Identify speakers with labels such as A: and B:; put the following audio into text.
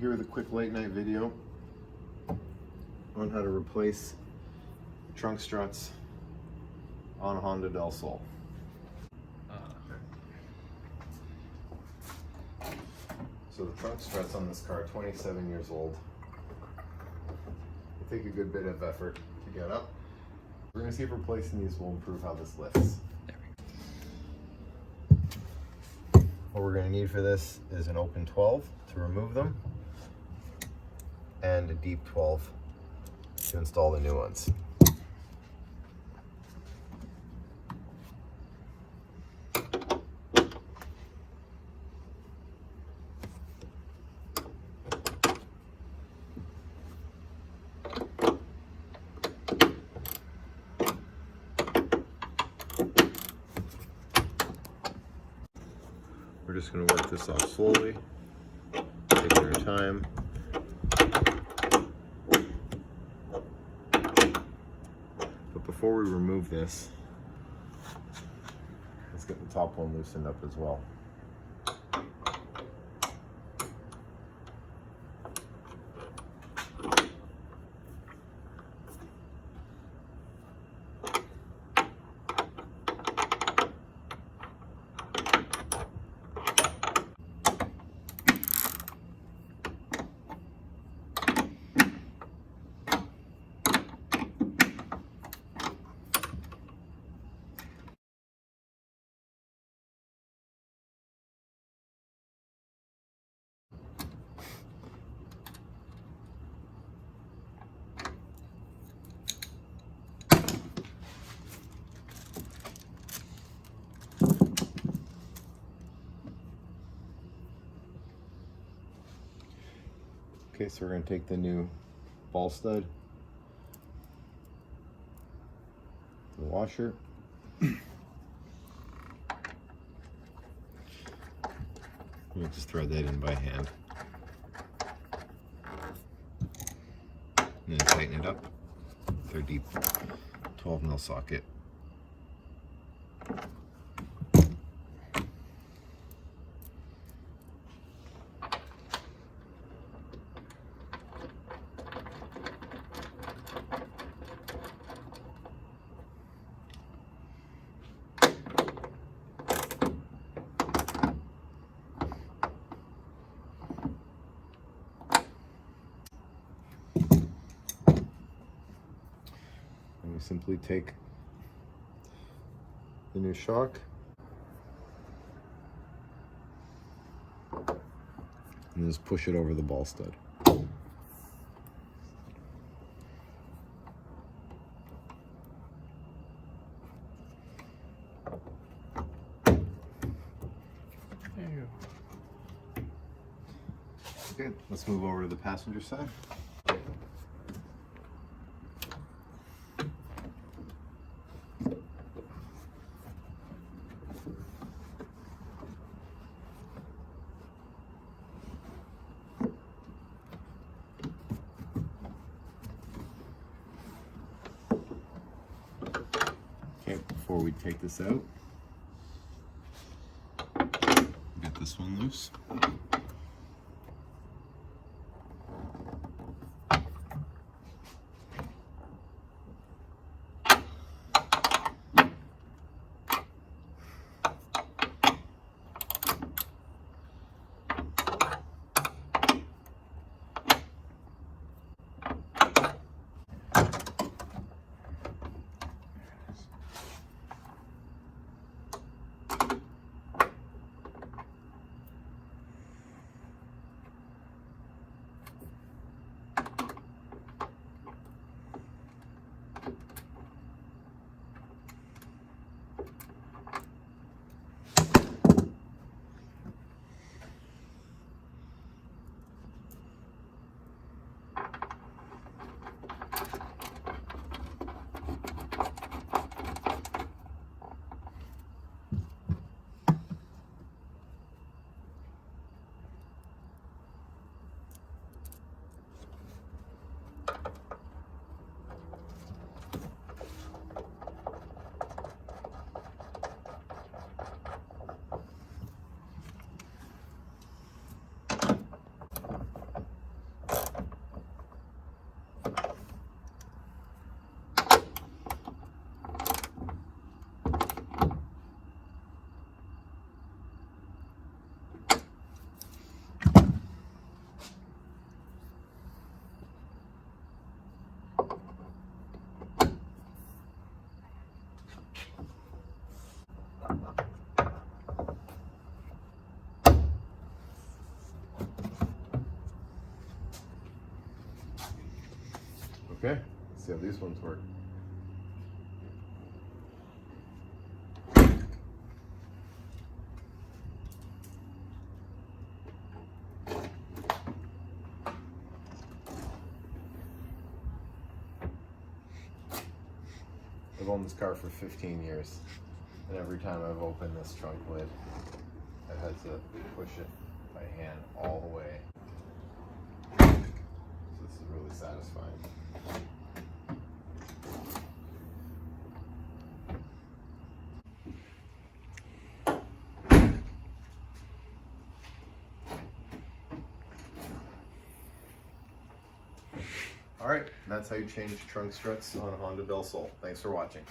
A: Here with a quick late night video on how to replace trunk struts on a Honda Del Sol. So the trunk struts on this car are 27 years old. They take a good bit of effort to get up. We're going to see if replacing these will improve how this lifts. What we're going to need for this is an open 12 to remove them and a deep 12 to install the new ones. We're just going to work this off slowly, taking our time. But before we remove this, let's get the top one loosened up as well. Okay, so we're going to take the new ball stud, the washer, we'll just thread that in by hand, and then tighten it up with our deep 12mm socket. And we simply take the new shock and just push it over the ball stud. There you go. Okay, let's move over to the passenger side. Okay, before we take this out, get this one loose. Okay, let's see how these ones work. I've owned this car for 15 years, and every time I've opened this trunk lid, I've had to push it by hand all the way. So this is really satisfying. All right, that's how you change trunk struts on a Honda Del Sol. Thanks for watching.